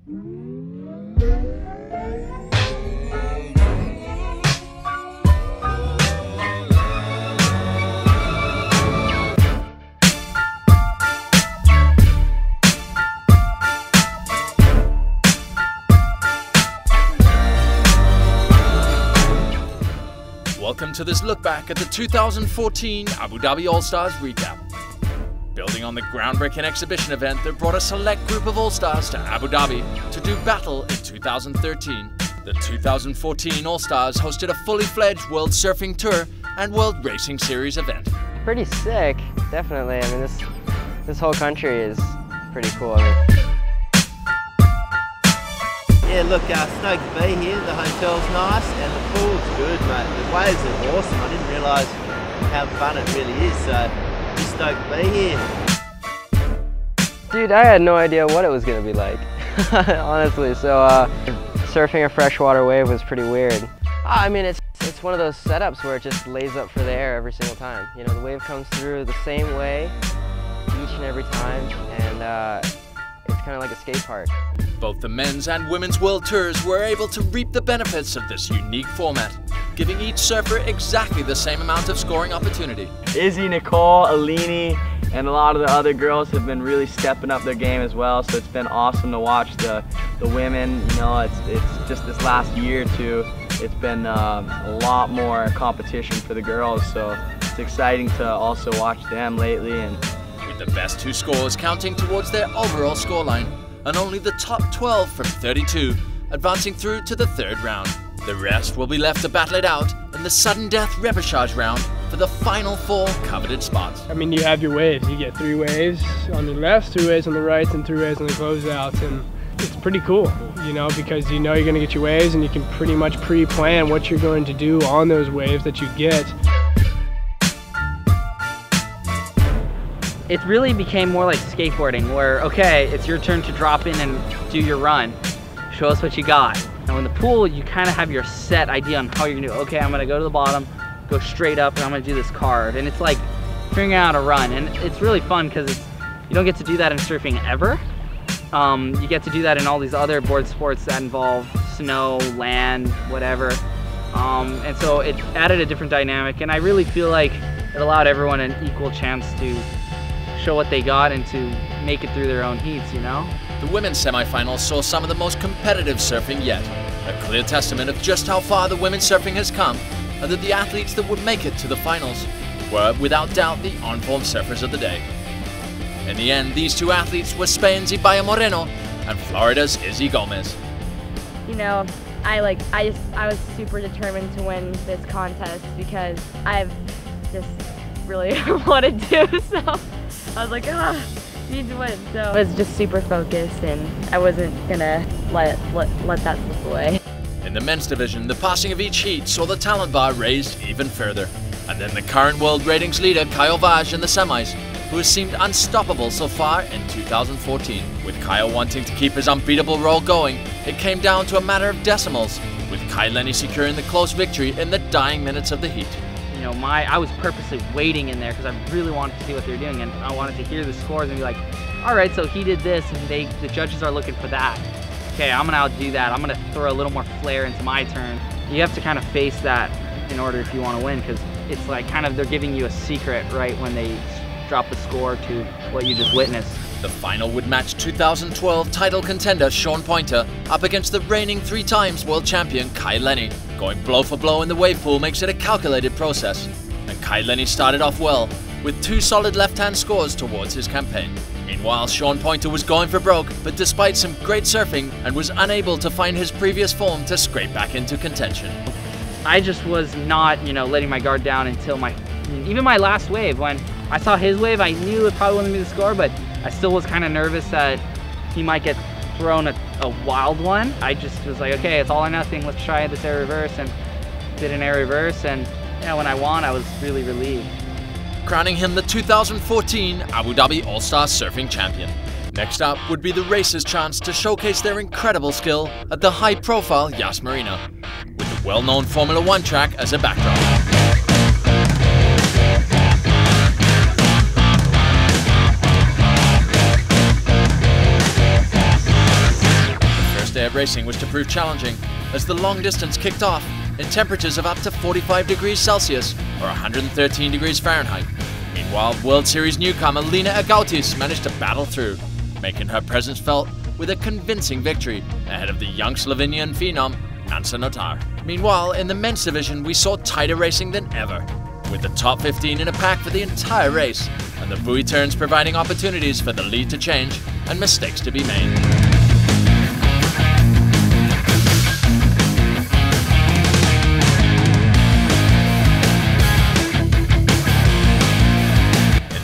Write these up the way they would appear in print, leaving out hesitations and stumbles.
Welcome to this look back at the 2014 Abu Dhabi All-Stars recap. Building on the groundbreaking exhibition event that brought a select group of All-Stars to Abu Dhabi to do battle in 2013, the 2014 All-Stars hosted a fully fledged World Surfing Tour and World Racing Series event. Pretty sick, definitely. I mean, this whole country is pretty cool. I mean, yeah, look, stoked to be here. The hotel's nice and the pool's good, mate. The waves are awesome. I didn't realise how fun it really is, so just stoked to be here. dude, I had no idea what it was going to be like, honestly. So surfing a freshwater wave was pretty weird. I mean, it's one of those setups where it just lays up for the air every single time. You know, the wave comes through the same way each and every time, and it's kind of like a skate park. Both the men's and women's world tours were able to reap the benefits of this unique format, giving each surfer exactly the same amount of scoring opportunity. Izzy, Nicole, Alini, and a lot of the other girls have been really stepping up their game as well, so it's been awesome to watch the women. You know, it's just this last year or two, it's been a lot more competition for the girls, so it's exciting to also watch them lately. And with the best two scores counting towards their overall scoreline, and only the top 12 from 32 advancing through to the third round. The rest will be left to battle it out in the sudden death repechage round for the final 4 coveted spots. I mean, you have your waves. You get 3 waves on the left, 2 waves on the right, and 3 waves on the closeouts, and it's pretty cool, you know, because you know you're going to get your waves and you can pretty much pre-plan what you're going to do on those waves that you get. It really became more like skateboarding where, okay, it's your turn to drop in and do your run. Show us what you got. Now in the pool, you kind of have your set idea on how you're gonna do. Okay, I'm gonna go to the bottom, go straight up, and I'm gonna do this carve. And it's like figuring out a run. And it's really fun because you don't get to do that in surfing ever. You get to do that in all these other board sports that involve snow, land, whatever. And so it added a different dynamic. And I really feel like it allowed everyone an equal chance to show what they got and to make it through their own heats, you know? The women's semifinals saw some of the most competitive surfing yet, a clear testament of just how far the women's surfing has come, and that the athletes that would make it to the finals were, without doubt, the on-form surfers of the day. In the end, these 2 athletes were Spain's Ibaya Moreno and Florida's Izzy Gomez. You know, I was super determined to win this contest because I've just really wanted to, so I was like, need to win. So I was just super focused and I wasn't gonna let that slip away. In the men's division, the passing of each heat saw the talent bar raised even further. And then the current world ratings leader Kyle Vaj in the semis, who has seemed unstoppable so far in 2014. With Kyle wanting to keep his unbeatable roll going, it came down to a matter of decimals, with Kai Lenny securing the close victory in the dying minutes of the heat. You know, I was purposely waiting in there because I really wanted to see what they were doing, and I wanted to hear the scores and be like, all right, so he did this, and the judges are looking for that. Okay, I'm gonna outdo that. I'm gonna throw a little more flair into my turn. You have to kind of face that in order if you want to win, because it's like kind of they're giving you a secret right when they drop the score to what you just witnessed. The final would match 2012 title contender Sean Pointer up against the reigning 3 times world champion Kai Lenny. Going blow for blow in the wave pool makes it a calculated process, and Kai Lenny started off well, with 2 solid left-hand scores towards his campaign. Meanwhile, Sean Pointer was going for broke, but despite some great surfing, and was unable to find his previous form to scrape back into contention. I just was not, you know, letting my guard down until even my last wave. When I saw his wave, I knew it probably wouldn't be the score, but I still was kind of nervous that he might get thrown a wild one. I just was like, okay, it's all or nothing. Let's try this air reverse, and did an air reverse. And yeah, when I won, I was really relieved. Crowning him the 2014 Abu Dhabi All-Star Surfing Champion. Next up would be the racers' chance to showcase their incredible skill at the high-profile Yas Marina, with the well-known Formula 1 track as a backdrop. night racing was to prove challenging, as the long distance kicked off in temperatures of up to 45 degrees Celsius or 113 degrees Fahrenheit. Meanwhile, World Series newcomer Lina Agautis managed to battle through, making her presence felt with a convincing victory ahead of the young Slovenian phenom Nansa Notar. Meanwhile, in the men's division, we saw tighter racing than ever, with the top 15 in a pack for the entire race, and the buoy turns providing opportunities for the lead to change and mistakes to be made.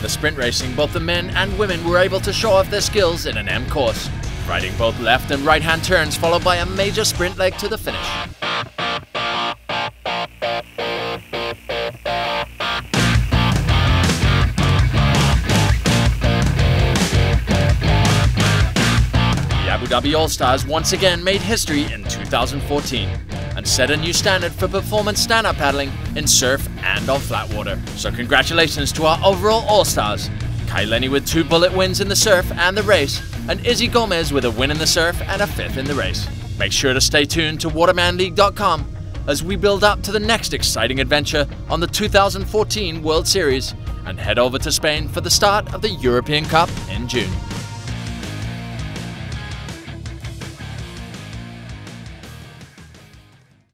Sprint racing, both the men and women were able to show off their skills in an M course, riding both left and right hand turns followed by a major sprint leg to the finish. The Abu Dhabi All-Stars once again made history in 2014 and set a new standard for performance stand-up paddling in surf and on flat water. So congratulations to our overall All-Stars, Kai Lenny with 2 bullet wins in the surf and the race, and Izzy Gomez with a win in the surf and a 5th in the race. Make sure to stay tuned to watermanleague.com as we build up to the next exciting adventure on the 2014 World Series and head over to Spain for the start of the European Cup in June.